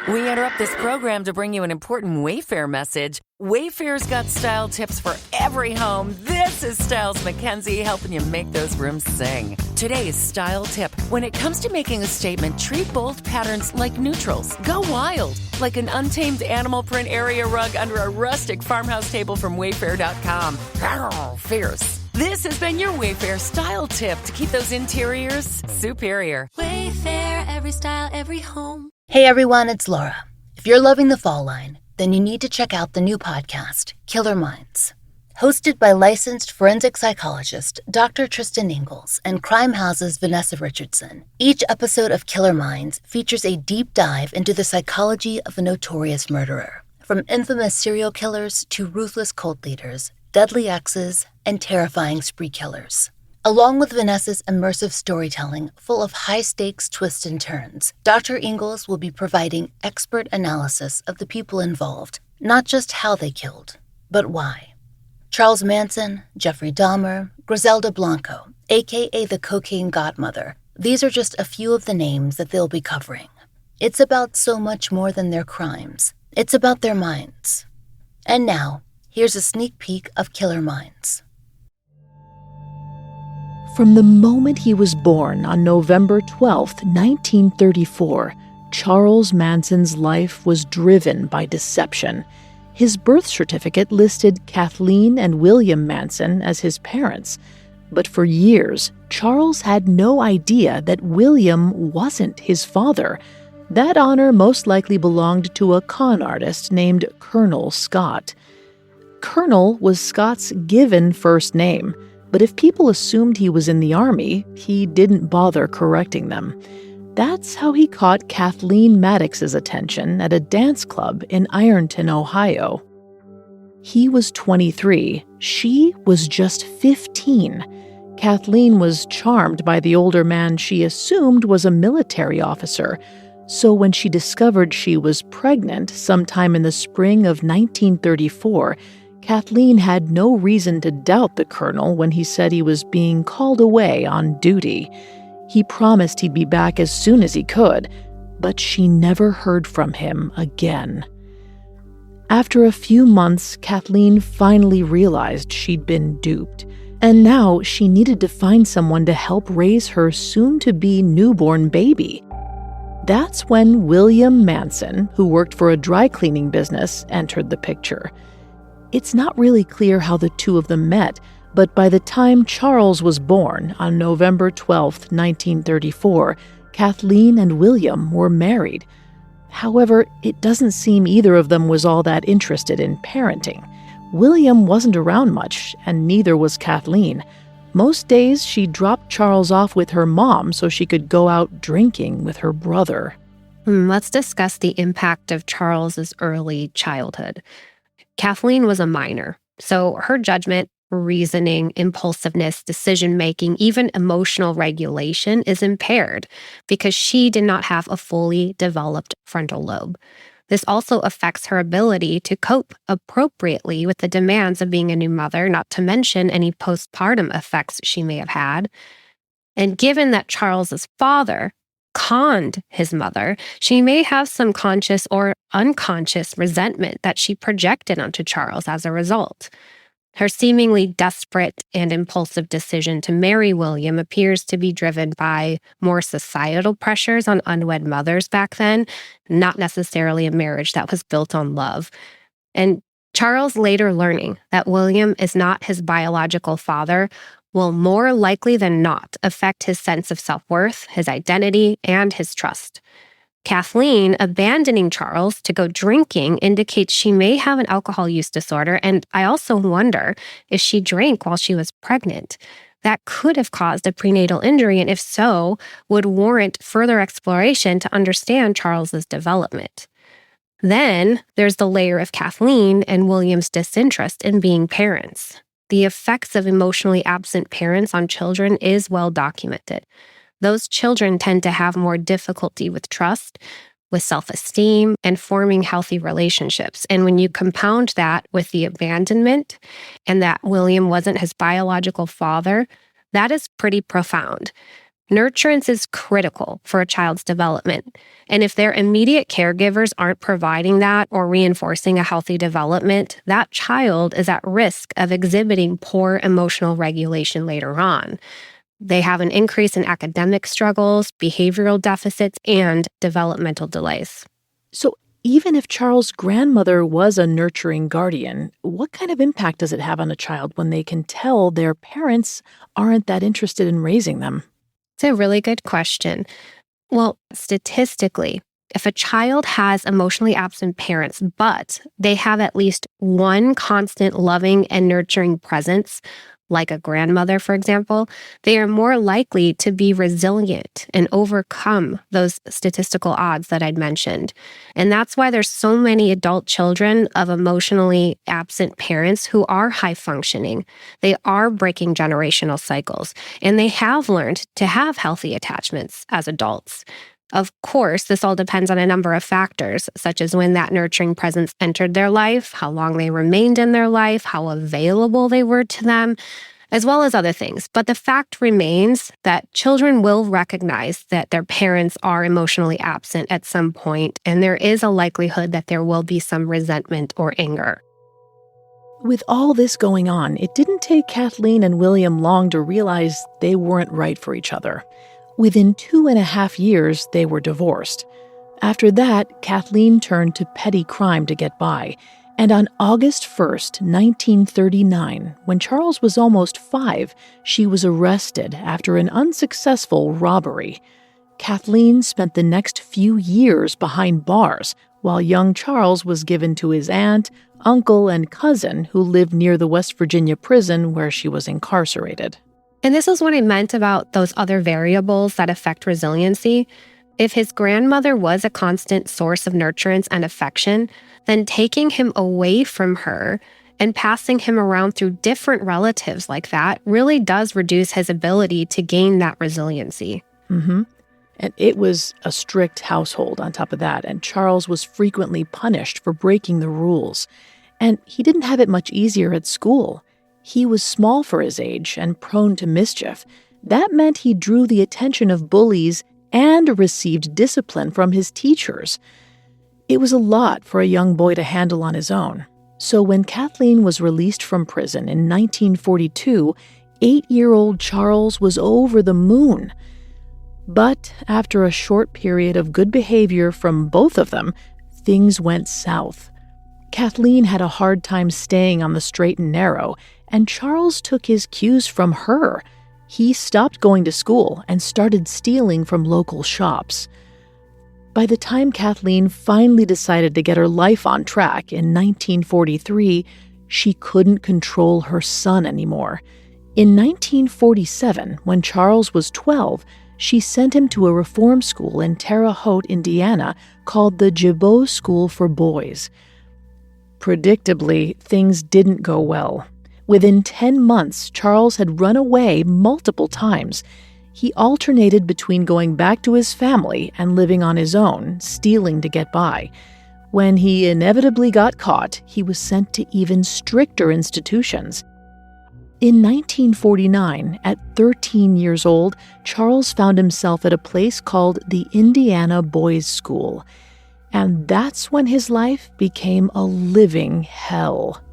We interrupt this program to bring you an important Wayfair message. Wayfair's got style tips for every home. This is Styles McKenzie helping you make those rooms sing. Today's style tip. When it comes to making a statement, treat bold patterns like neutrals. Go wild, like an untamed animal print area rug under a rustic farmhouse table from Wayfair.com. Arr, fierce. This has been your Wayfair style tip to keep those interiors superior. Wayfair, every style, every home. Hey everyone, it's Laura. If you're loving the fall line, then you need to check out the new podcast, Killer Minds. Hosted by licensed forensic psychologist Dr. Tristin Engels and Crime House's Vanessa Richardson. Each episode of Killer Minds features a deep dive into the psychology of a notorious murderer, from infamous serial killers to ruthless cult leaders, deadly exes, and terrifying spree killers. Along with Vanessa's immersive storytelling full of high-stakes twists and turns, Dr. Engels will be providing expert analysis of the people involved, not just how they killed, but why. Charles Manson, Jeffrey Dahmer, Griselda Blanco, a.k.a. the Cocaine Godmother. These are just a few of the names that they'll be covering. It's about so much more than their crimes. It's about their minds. And now, here's a sneak peek of Killer Minds. From the moment he was born on November 12, 1934, Charles Manson's life was driven by deception. His birth certificate listed Kathleen and William Manson as his parents, but for years, Charles had no idea that William wasn't his father. That honor most likely belonged to a con artist named Colonel Scott. Colonel was Scott's given first name, but if people assumed he was in the Army, he didn't bother correcting them. That's how he caught Kathleen Maddox's attention at a dance club in Ironton, Ohio. He was 23. She was just 15. Kathleen was charmed by the older man she assumed was a military officer. So when she discovered she was pregnant sometime in the spring of 1934, Kathleen had no reason to doubt the colonel when he said he was being called away on duty. He promised he'd be back as soon as he could, but she never heard from him again. After a few months, Kathleen finally realized she'd been duped, and now she needed to find someone to help raise her soon-to-be newborn baby. That's when William Manson, who worked for a dry cleaning business, entered the picture. It's not really clear how the two of them met, but by the time Charles was born on November 12, 1934, Kathleen and William were married. However, it doesn't seem either of them was all that interested in parenting. William wasn't around much, and neither was Kathleen. Most days, she dropped Charles off with her mom so she could go out drinking with her brother. Let's discuss the impact of Charles's early childhood. Kathleen was a minor, so her judgment, reasoning, impulsiveness, decision-making, even emotional regulation is impaired because she did not have a fully developed frontal lobe. This also affects her ability to cope appropriately with the demands of being a new mother, not to mention any postpartum effects she may have had. And given that Charles's father conned his mother, she may have some conscious or unconscious resentment that she projected onto Charles as a result. Her seemingly desperate and impulsive decision to marry William appears to be driven by more societal pressures on unwed mothers back then, not necessarily a marriage that was built on love. And Charles later learning that William is not his biological father will more likely than not affect his sense of self-worth, his identity, and his trust. Kathleen abandoning Charles to go drinking indicates she may have an alcohol use disorder, and I also wonder if she drank while she was pregnant. That could have caused a prenatal injury, and if so, would warrant further exploration to understand Charles's development. Then there's the layer of Kathleen and William's disinterest in being parents. The effects of emotionally absent parents on children is well documented. Those children tend to have more difficulty with trust, with self-esteem, and forming healthy relationships. And when you compound that with the abandonment and that William wasn't his biological father, that is pretty profound. Nurturance is critical for a child's development. And if their immediate caregivers aren't providing that or reinforcing a healthy development, that child is at risk of exhibiting poor emotional regulation later on. They have an increase in academic struggles, behavioral deficits, and developmental delays. So even if Charles' grandmother was a nurturing guardian, what kind of impact does it have on a child when they can tell their parents aren't that interested in raising them? It's a really good question. Well, statistically, if a child has emotionally absent parents, but they have at least one constant loving and nurturing presence, like a grandmother, for example, they are more likely to be resilient and overcome those statistical odds that I'd mentioned. And that's why there's so many adult children of emotionally absent parents who are high functioning. They are breaking generational cycles, and they have learned to have healthy attachments as adults. Of course, this all depends on a number of factors, such as when that nurturing presence entered their life, how long they remained in their life, how available they were to them, as well as other things. But the fact remains that children will recognize that their parents are emotionally absent at some point, and there is a likelihood that there will be some resentment or anger. With all this going on, it didn't take Kathleen and William long to realize they weren't right for each other. Within 2.5 years, they were divorced. After that, Kathleen turned to petty crime to get by. And on August 1st, 1939, when Charles was almost 5, she was arrested after an unsuccessful robbery. Kathleen spent the next few years behind bars, while young Charles was given to his aunt, uncle, and cousin who lived near the West Virginia prison where she was incarcerated. And this is what I meant about those other variables that affect resiliency. If his grandmother was a constant source of nurturance and affection, then taking him away from her and passing him around through different relatives like that really does reduce his ability to gain that resiliency. Mm-hmm. And it was a strict household on top of that, and Charles was frequently punished for breaking the rules. And he didn't have it much easier at school. He was small for his age and prone to mischief. That meant he drew the attention of bullies and received discipline from his teachers. It was a lot for a young boy to handle on his own. So when Kathleen was released from prison in 1942, 8-year-old Charles was over the moon. But after a short period of good behavior from both of them, things went south. Kathleen had a hard time staying on the straight and narrow, and Charles took his cues from her. He stopped going to school and started stealing from local shops. By the time Kathleen finally decided to get her life on track in 1943, she couldn't control her son anymore. In 1947, when Charles was 12, she sent him to a reform school in Terre Haute, Indiana, called the Gibeau School for Boys. Predictably, things didn't go well. Within 10 months, Charles had run away multiple times. He alternated between going back to his family and living on his own, stealing to get by. When he inevitably got caught, he was sent to even stricter institutions. In 1949, at 13 years old, Charles found himself at a place called the Indiana Boys' School. And that's when his life became a living hell.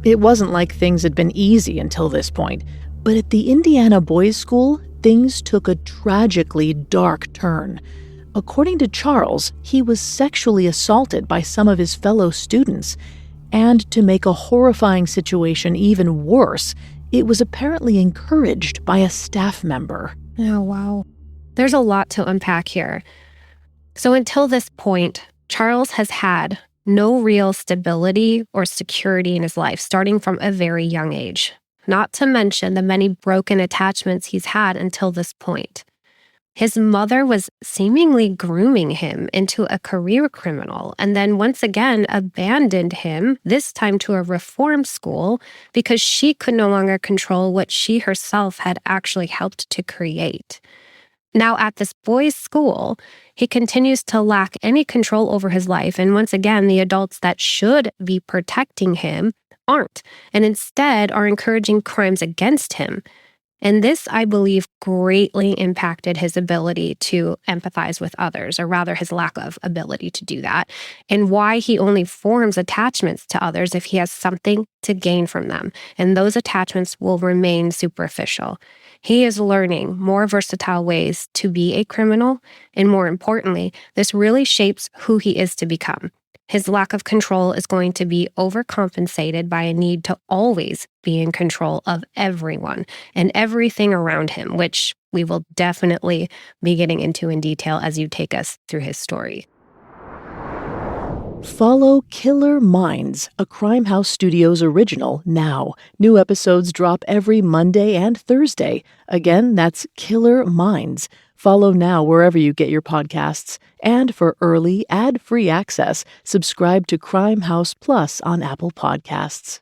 It wasn't like things had been easy until this point, but at the Indiana Boys' School, things took a tragically dark turn. According to Charles, he was sexually assaulted by some of his fellow students, and to make a horrifying situation even worse, it was apparently encouraged by a staff member. Oh, wow. There's a lot to unpack here. So until this point, Charles has had no real stability or security in his life, starting from a very young age, not to mention the many broken attachments he's had until this point. His mother was seemingly grooming him into a career criminal and then once again abandoned him, this time to a reform school, because she could no longer control what she herself had actually helped to create. Now, at this boys' school, he continues to lack any control over his life, and once again, the adults that should be protecting him aren't, and instead are encouraging crimes against him. And this, I believe, greatly impacted his ability to empathize with others, or rather his lack of ability to do that, and why he only forms attachments to others if he has something to gain from them. And those attachments will remain superficial. He is learning more versatile ways to be a criminal, and more importantly, this really shapes who he is to become. His lack of control is going to be overcompensated by a need to always be in control of everyone and everything around him, which we will definitely be getting into in detail as you take us through his story. Follow Killer Minds, a Crime House Studios original, now. New episodes drop every Monday and Thursday. Again, that's Killer Minds. Follow now wherever you get your podcasts. And for early, ad-free access, subscribe to Crime House Plus on Apple Podcasts.